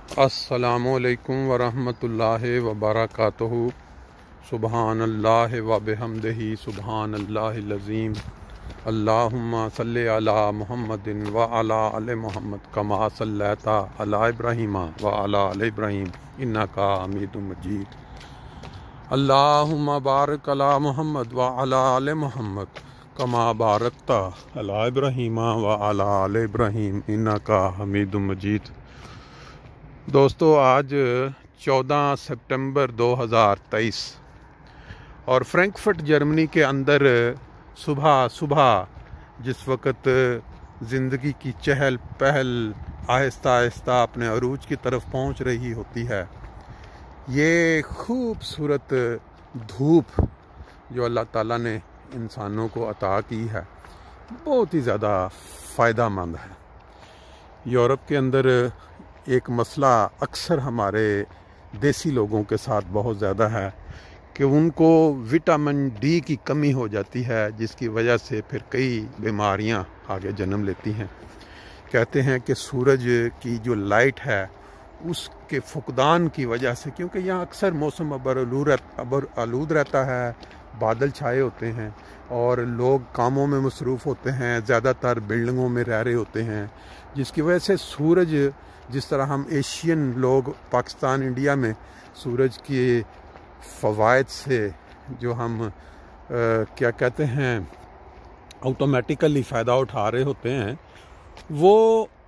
السلام علیکم ورحمۃ اللہ وبرکاتہ۔ سبحان اللہ و بحمدہ سبحان اللہ العظیم۔ اللہم صلی علی محمد و علی آل محمد کما صلیت علی ابراہیم و علی آل ابراہیم انک حمید مجید۔ اللہم بارک علی محمد و علی آل محمد کما بارکت علی ابراہیم و علی آل ابراہیم انک حمید مجید۔ دوستو، آج 14 سپٹمبر 2023 اور فرینکفرٹ جرمنی کے اندر صبح جس وقت زندگی کی چہل پہل آہستہ آہستہ اپنے عروج کی طرف پہنچ رہی ہوتی ہے، یہ خوبصورت دھوپ جو اللہ تعالیٰ نے انسانوں کو عطا کی ہے بہت ہی زیادہ فائدہ مند ہے۔ یورپ کے اندر ایک مسئلہ اکثر ہمارے دیسی لوگوں کے ساتھ بہت زیادہ ہے کہ ان کو وٹامن ڈی کی کمی ہو جاتی ہے، جس کی وجہ سے پھر کئی بیماریاں آگے جنم لیتی ہیں۔ کہتے ہیں کہ سورج کی جو لائٹ ہے اس کے فقدان کی وجہ سے، کیونکہ یہاں اکثر موسم ابر آلود رہتا ہے، بادل چھائے ہوتے ہیں اور لوگ کاموں میں مصروف ہوتے ہیں، زیادہ تر بلڈنگوں میں رہ رہے ہوتے ہیں، جس کی وجہ سے سورج، جس طرح ہم ایشین لوگ پاکستان انڈیا میں سورج کے فوائد سے جو ہم کیا کہتے ہیں آٹومیٹیکلی فائدہ اٹھا رہے ہوتے ہیں، وہ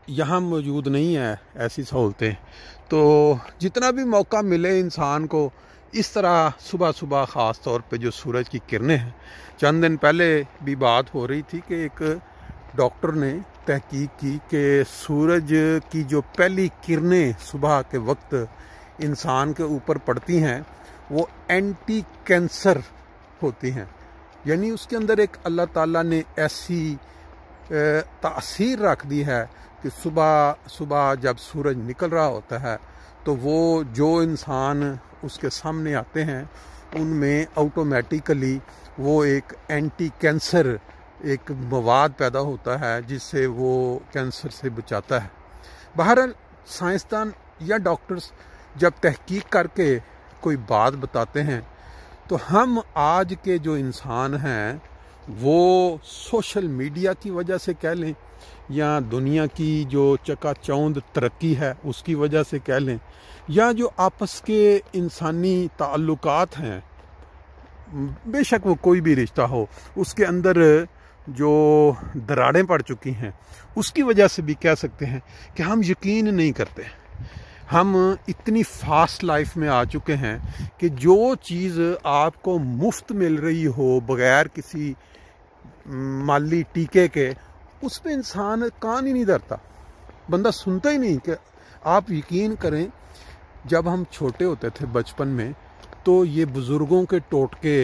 یہاں موجود نہیں ہے ایسی سہولتیں۔ تو جتنا بھی موقع ملے انسان کو اس طرح صبح خاص طور پہ جو سورج کی کرنیں ہیں، چند دن پہلے بھی بات ہو رہی تھی کہ ایک ڈاکٹر نے تحقیق کی کہ سورج کی جو پہلی کرنیں صبح کے وقت انسان کے اوپر پڑتی ہیں وہ اینٹی کینسر ہوتی ہیں، یعنی اس کے اندر ایک اللہ تعالیٰ نے ایسی تاثیر رکھ دی ہے کہ صبح جب سورج نکل رہا ہوتا ہے تو وہ جو انسان اس کے سامنے آتے ہیں ان میں آٹومیٹیکلی وہ ایک اینٹی کینسر ایک مواد پیدا ہوتا ہے جس سے وہ کینسر سے بچاتا ہے۔ بہرحال سائنسدان یا ڈاکٹرز جب تحقیق کر کے کوئی بات بتاتے ہیں تو ہم آج کے جو انسان ہیں وہ سوشل میڈیا کی وجہ سے کہہ لیں یا دنیا کی جو چکا چوند ترقی ہے اس کی وجہ سے کہہ لیں، یا جو آپس کے انسانی تعلقات ہیں، بے شک وہ کوئی بھی رشتہ ہو، اس کے اندر جو دراڑیں پڑ چکی ہیں اس کی وجہ سے بھی کہہ سکتے ہیں کہ ہم یقین نہیں کرتے۔ ہم اتنی فاسٹ لائف میں آ چکے ہیں کہ جو چیز آپ کو مفت مل رہی ہو بغیر کسی مالی ٹیکے کے، اس پہ انسان کان ہی نہیں دھرتا، بندہ سنتا ہی نہیں۔ کہ آپ یقین کریں جب ہم چھوٹے ہوتے تھے بچپن میں تو یہ بزرگوں کے ٹوٹکے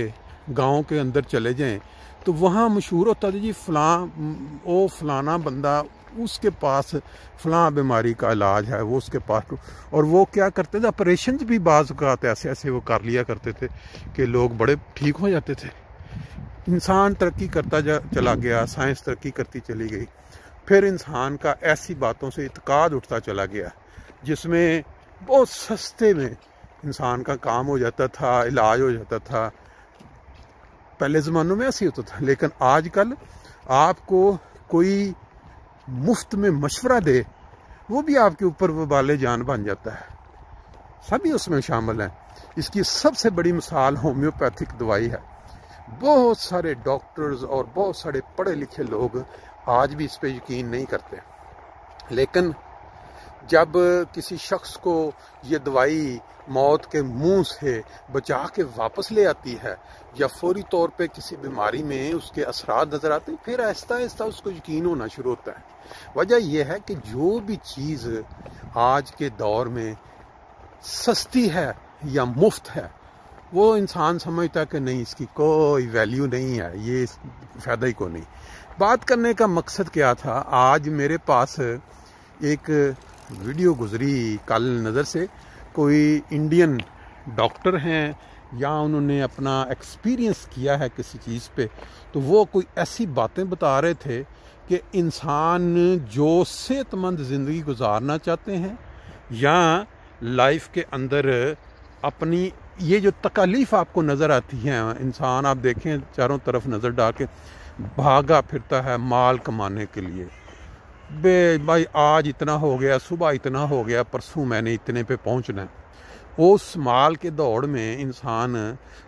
گاؤں کے اندر چلے جائیں تو وہاں مشہور ہوتا تھا جی فلانا بندہ اس کے پاس فلاں بیماری کا علاج ہے، وہ اس کے پاس، اور وہ کیا کرتے تھے آپریشن بھی بعض اوقات ایسے وہ کر لیا کرتے تھے کہ لوگ بڑے ٹھیک ہو جاتے تھے۔ انسان ترقی کرتا چلا گیا، سائنس ترقی کرتی چلی گئی، پھر انسان کا ایسی باتوں سے اعتقاد اٹھتا چلا گیا جس میں بہت سستے میں انسان کا کام ہو جاتا تھا، علاج ہو جاتا تھا۔ پہلے زمانوں میں ایسے ہوتا تھا، لیکن آج کل آپ کو کوئی مفت میں مشورہ دے وہ بھی آپ کے اوپر وبال جان بن جاتا ہے، سبھی اس میں شامل ہیں۔ اس کی سب سے بڑی مثال ہومیوپیتھک دوائی ہے۔ بہت سارے ڈاکٹرز اور بہت سارے پڑھے لکھے لوگ آج بھی اس پہ یقین نہیں کرتے، لیکن جب کسی شخص کو یہ دوائی موت کے منہ سے بچا کے واپس لے آتی ہے یا فوری طور پہ کسی بیماری میں اس کے اثرات نظر آتے ہیں، پھر آہستہ آہستہ اس کو یقین ہونا شروع ہوتا ہے۔ وجہ یہ ہے کہ جو بھی چیز آج کے دور میں سستی ہے یا مفت ہے وہ انسان سمجھتا ہے کہ نہیں، اس کی کوئی ویلیو نہیں ہے، یہ فائدہ ہی کو نہیں۔ بات کرنے کا مقصد کیا تھا، آج میرے پاس ایک ویڈیو گزری کل نظر سے، کوئی انڈین ڈاکٹر ہیں یا انہوں نے اپنا ایکسپیرینس کیا ہے کسی چیز پہ، تو وہ کوئی ایسی باتیں بتا رہے تھے کہ انسان جو صحت مند زندگی گزارنا چاہتے ہیں یا لائف کے اندر اپنی یہ جو تکالیف آپ کو نظر آتی ہیں، انسان آپ دیکھیں چاروں طرف نظر ڈال کے بھاگا پھرتا ہے مال کمانے کے لیے، بھائی آج اتنا ہو گیا، صبح اتنا ہو گیا، پرسوں میں نے اتنے پہ پہنچنا ہے۔ اس مال کے دوڑ میں انسان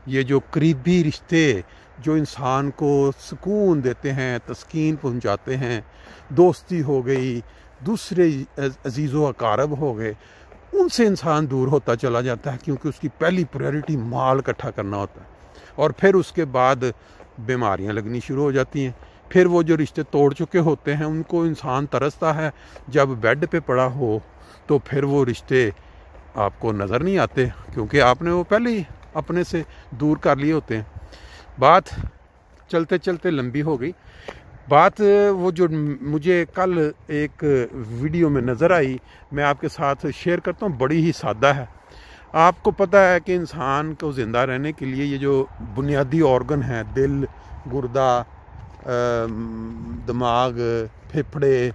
یہ جو قریبی رشتے جو انسان کو سکون دیتے ہیں، تسکین پہنچاتے ہیں، دوستی ہو گئی، دوسرے عزیز و اقارب ہو گئے، ان سے انسان دور ہوتا چلا جاتا ہے، کیونکہ اس کی پہلی پریورٹی مال اکٹھا کرنا ہوتا ہے۔ اور پھر اس کے بعد بیماریاں لگنی شروع ہو جاتی ہیں۔ پھر وہ جو رشتے توڑ چکے ہوتے ہیں ان کو انسان ترستا ہے، جب بیڈ پہ پڑا ہو تو پھر وہ رشتے آپ کو نظر نہیں آتے، کیونکہ آپ نے وہ پہلے ہی اپنے سے دور کر لیے ہوتے ہیں۔ بات چلتے چلتے لمبی ہو گئی۔ بات وہ جو مجھے کل ایک ویڈیو میں نظر آئی، میں آپ کے ساتھ شیئر کرتا ہوں، بڑی ہی سادہ ہے۔ آپ کو پتہ ہے کہ انسان کو زندہ رہنے کے لیے یہ جو بنیادی آرگن ہیں، دل، گردہ، دماغ، پھیپھڑے،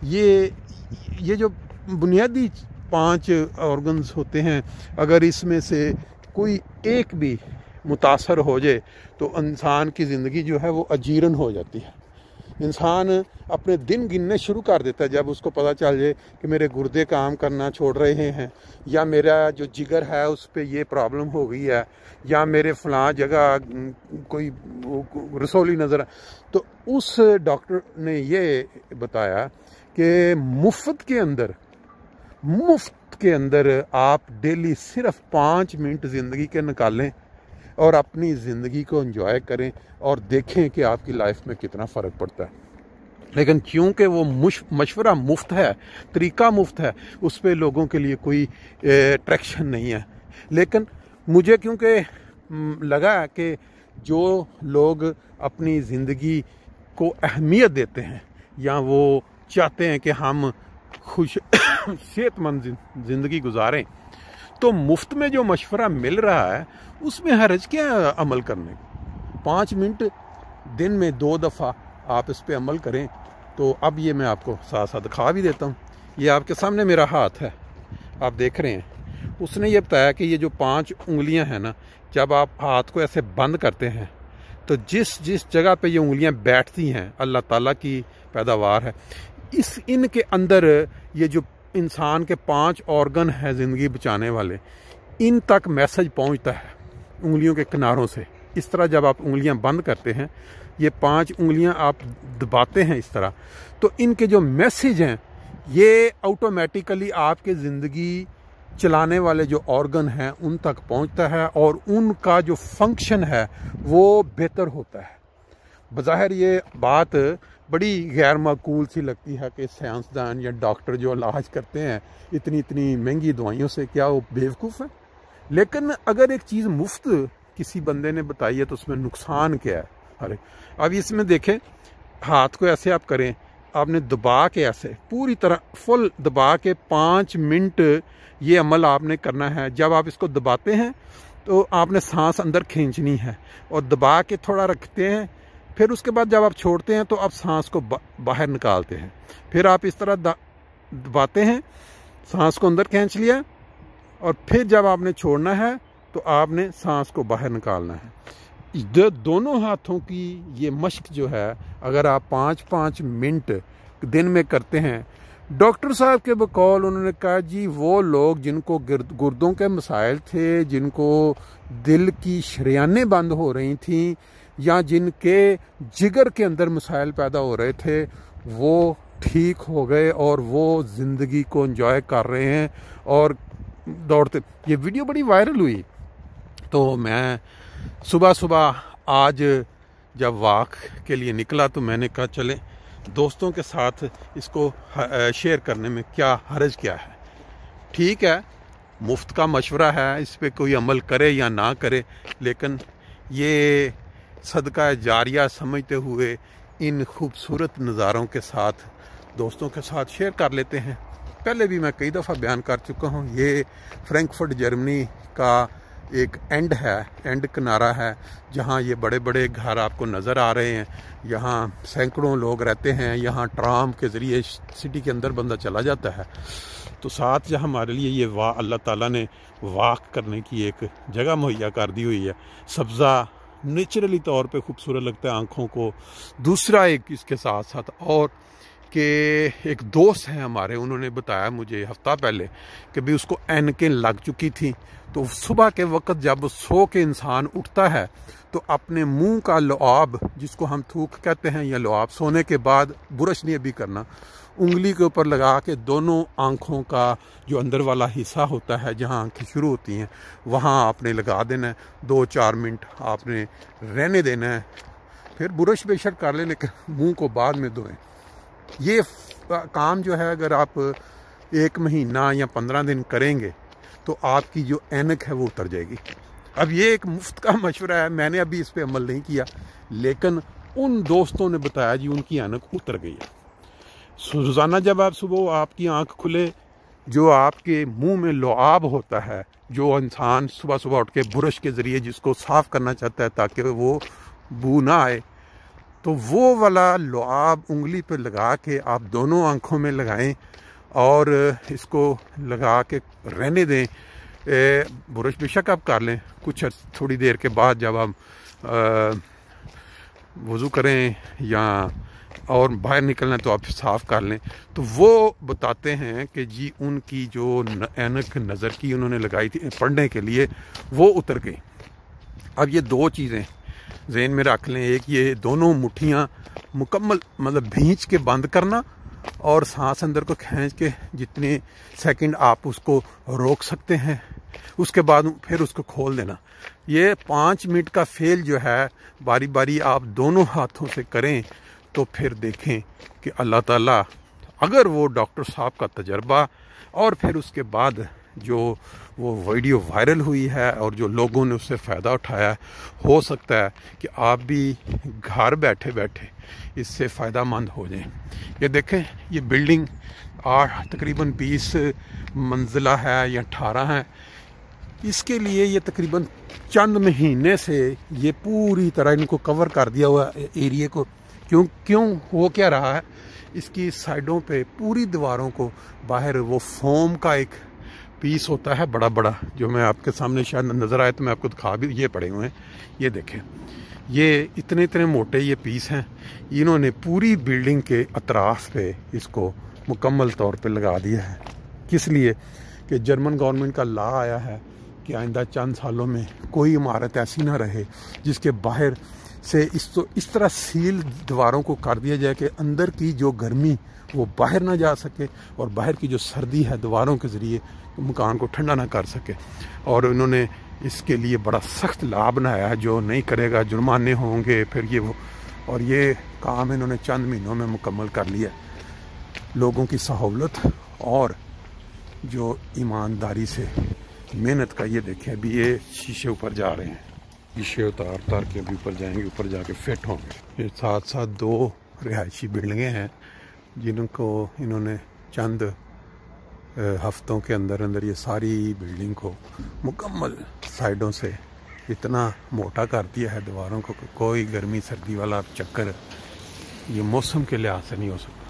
یہ جو بنیادی 5 آرگنز ہوتے ہیں، اگر اس میں سے کوئی ایک بھی متاثر ہو جائے تو انسان کی زندگی جو ہے وہ اجیرن ہو جاتی ہے۔ انسان اپنے دن گننے شروع کر دیتا ہے جب اس کو پتہ چل جائے کہ میرے گردے کام کرنا چھوڑ رہے ہیں، یا میرا جو جگر ہے اس پہ یہ پرابلم ہو گئی ہے، یا میرے فلاں جگہ کوئی رسولی نظر ہے۔ تو اس ڈاکٹر نے یہ بتایا کہ مفت کے اندر آپ ڈیلی صرف 5 منٹ زندگی کے نکالیں اور اپنی زندگی کو انجوائے کریں اور دیکھیں کہ آپ کی لائف میں کتنا فرق پڑتا ہے۔ لیکن چونکہ وہ مشورہ مفت ہے، طریقہ مفت ہے، اس پہ لوگوں کے لیے کوئی اٹریکشن نہیں ہے۔ لیکن مجھے کیونکہ لگا کہ جو لوگ اپنی زندگی کو اہمیت دیتے ہیں یا وہ چاہتے ہیں کہ ہم صحت مند زندگی گزاریں، تو مفت میں جو مشورہ مل رہا ہے اس میں حرج کیا عمل کرنے کو۔ 5 منٹ دن میں 2 دفعہ آپ اس پہ عمل کریں۔ تو اب یہ میں آپ کو ساتھ ساتھ دکھا بھی دیتا ہوں۔ یہ آپ کے سامنے میرا ہاتھ ہے، آپ دیکھ رہے ہیں۔ اس نے یہ بتایا کہ یہ جو 5 انگلیاں ہیں نا، جب آپ ہاتھ کو ایسے بند کرتے ہیں تو جس جگہ پہ یہ انگلیاں بیٹھتی ہیں اللہ تعالیٰ کی پیداوار ہے، ان کے اندر یہ جو انسان کے 5 آرگن ہیں زندگی بچانے والے، ان تک میسج پہنچتا ہے انگلیوں کے کناروں سے۔ اس طرح جب آپ انگلیاں بند کرتے ہیں، یہ 5 انگلیاں آپ دباتے ہیں اس طرح، تو ان کے جو میسج ہیں یہ آٹومیٹیکلی آپ کے زندگی چلانے والے جو آرگن ہیں ان تک پہنچتا ہے اور ان کا جو فنکشن ہے وہ بہتر ہوتا ہے۔ بظاہر یہ بات بڑی غیر معقول سی لگتی ہے کہ سائنسدان یا ڈاکٹر جو علاج کرتے ہیں اتنی مہنگی دوائیوں سے، کیا وہ بیوقوف ہیں؟ لیکن اگر ایک چیز مفت کسی بندے نے بتائی ہے تو اس میں نقصان کیا ہے؟ اب اس میں دیکھیں، ہاتھ کو ایسے آپ کریں، آپ نے دبا کے ایسے پوری طرح فل دبا کے 5 منٹ یہ عمل آپ نے کرنا ہے۔ جب آپ اس کو دباتے ہیں تو آپ نے سانس اندر کھینچنی ہے اور دبا کے تھوڑا رکھتے ہیں، پھر اس کے بعد جب آپ چھوڑتے ہیں تو آپ سانس کو باہر نکالتے ہیں، پھر آپ اس طرح دباتے ہیں، سانس کو اندر کھینچ لیا، اور پھر جب آپ نے چھوڑنا ہے تو آپ نے سانس کو باہر نکالنا ہے۔ دونوں ہاتھوں کی یہ مشق جو ہے اگر آپ 5 منٹ دن میں کرتے ہیں، ڈاکٹر صاحب کے بقول انہوں نے کہا جی وہ لوگ جن کو گردوں کے مسائل تھے، جن کو دل کی شریانیں بند ہو رہی تھیں، یا جن کے جگر کے اندر مسائل پیدا ہو رہے تھے، وہ ٹھیک ہو گئے اور وہ زندگی کو انجوائے کر رہے ہیں اور دوڑتے۔ یہ ویڈیو بڑی وائرل ہوئی، تو میں صبح آج جب واک کے لیے نکلا تو میں نے کہا چلیں دوستوں کے ساتھ اس کو شیئر کرنے میں کیا حرج کیا ہے۔ ٹھیک ہے، مفت کا مشورہ ہے، اس پہ کوئی عمل کرے یا نہ کرے، لیکن یہ صدقہ جاریہ سمجھتے ہوئے ان خوبصورت نظاروں کے ساتھ دوستوں کے ساتھ شیئر کر لیتے ہیں۔ پہلے بھی میں کئی دفعہ بیان کر چکا ہوں، یہ فرینکفرٹ جرمنی کا ایک اینڈ کنارہ ہے جہاں یہ بڑے بڑے گھر آپ کو نظر آ رہے ہیں، یہاں سینکڑوں لوگ رہتے ہیں، یہاں ٹرام کے ذریعے سٹی کے اندر بندہ چلا جاتا ہے۔ تو ساتھ جو ہمارے لیے یہ اللہ تعالیٰ نے واک کرنے کی ایک جگہ مہیا کر دی ہوئی ہے، سبزہ نیچرلی طور پہ خوبصورت لگتا ہے آنکھوں کو۔ دوسرا ایک اس کے ساتھ ساتھ اور کہ ایک دوست ہیں ہمارے، انہوں نے بتایا مجھے ہفتہ پہلے کہ بھی اس کو اینکیں لگ چکی تھیں، تو صبح کے وقت جب سو کے انسان اٹھتا ہے تو اپنے منہ کا لعاب، جس کو ہم تھوک کہتے ہیں یا لعاب، سونے کے بعد برش نہیں ابھی کرنا، انگلی کے اوپر لگا کے دونوں آنکھوں کا جو اندر والا حصہ ہوتا ہے جہاں آنکھیں شروع ہوتی ہیں وہاں آپ نے لگا دینا ہے، 2-4 منٹ آپ نے رہنے دینا ہے، پھر برش بے شک کر لیں لیکن منہ کو بعد میں دھوئیں۔ یہ کام جو ہے اگر آپ 1 مہینہ یا 15 دن کریں گے تو آپ کی جو اینک ہے وہ اتر جائے گی۔ اب یہ ایک مفت کا مشورہ ہے، میں نے ابھی اس پہ عمل نہیں کیا، لیکن ان دوستوں نے بتایا جی ان کی اینک اتر گئی ہے۔ روزانہ جب آپ صبح آپ کی آنکھ کھلے، جو آپ کے منہ میں لعاب ہوتا ہے، جو انسان صبح صبح اٹھ کے برش کے ذریعے جس کو صاف کرنا چاہتا ہے تاکہ وہ بو نہ آئے، تو وہ والا لعاب انگلی پہ لگا کے آپ دونوں آنکھوں میں لگائیں اور اس کو لگا کے رہنے دیں۔ برش بے شک آپ کر لیں، کچھ تھوڑی دیر کے بعد جب آپ وضو کریں یا اور باہر نکلنا تو آپ صاف کر لیں۔ تو وہ بتاتے ہیں کہ جی ان کی جو اینک نظر کی انہوں نے لگائی تھی پڑھنے کے لیے وہ اتر گئی۔ اب یہ 2 چیزیں ذہن میں رکھ لیں، ایک یہ دونوں مٹھیاں مکمل مطلب بھینچ کے بند کرنا اور سانس اندر کو کھینچ کے جتنے سیکنڈ آپ اس کو روک سکتے ہیں، اس کے بعد پھر اس کو کھول دینا۔ یہ 5 منٹ کا فعل جو ہے باری باری آپ دونوں ہاتھوں سے کریں تو پھر دیکھیں کہ اللہ تعالیٰ اگر وہ ڈاکٹر صاحب کا تجربہ اور پھر اس کے بعد جو وہ ویڈیو وائرل ہوئی ہے اور جو لوگوں نے اس سے فائدہ اٹھایا ہے، ہو سکتا ہے کہ آپ بھی گھر بیٹھے بیٹھے اس سے فائدہ مند ہو جائیں۔ یہ دیکھیں یہ بلڈنگ تقریباً 20 منزلہ ہے یا 18 ہے، اس کے لیے یہ تقریباً چند مہینے سے یہ پوری طرح ان کو کور کر دیا ہوا ایریے کو۔ کیوں ہو کیا رہا ہے، اس کی سائڈوں پہ پوری دیواروں کو باہر وہ فوم کا ایک پیس ہوتا ہے بڑا بڑا، جو میں آپ کے سامنے شاید نظر آئے تو میں آپ کو دکھا بھی، یہ پڑے ہوئے ہیں، یہ دیکھیں یہ اتنے موٹے یہ پیس ہیں، انہوں نے پوری بلڈنگ کے اطراف پہ اس کو مکمل طور پہ لگا دیا ہے۔ کس لیے کہ جرمن گورنمنٹ کا لا آیا ہے کہ آئندہ چند سالوں میں کوئی عمارت ایسی نہ رہے جس کے باہر سے اس طرح سیل دیواروں کو کر دیا جائے کہ اندر کی جو گرمی وہ باہر نہ جا سکے اور باہر کی جو سردی ہے دیواروں کے ذریعے مکان کو ٹھنڈا نہ کر سکے۔ اور انہوں نے اس کے لیے بڑا سخت لا بنایا ہے، جو نہیں کرے گا جرمانے ہوں گے، پھر اور یہ کام انہوں نے چند مہینوں میں مکمل کر لیا۔ لوگوں کی سہولت اور جو ایمانداری سے محنت کا، یہ دیکھیں ابھی یہ شیشے اوپر جا رہے ہیں، شیشے اتار کے ابھی اوپر جائیں گے، اوپر جا کے فٹ ہوں گے۔ یہ ساتھ 2 رہائشی بلڈنگیں ہیں جن کو انہوں نے چند ہفتوں کے اندر یہ ساری بلڈنگ کو مکمل سائڈوں سے اتنا موٹا کر دیا ہے دیواروں کو کہ کوئی گرمی سردی والا چکر یہ موسم کے لحاظ سے نہیں ہو سکتا۔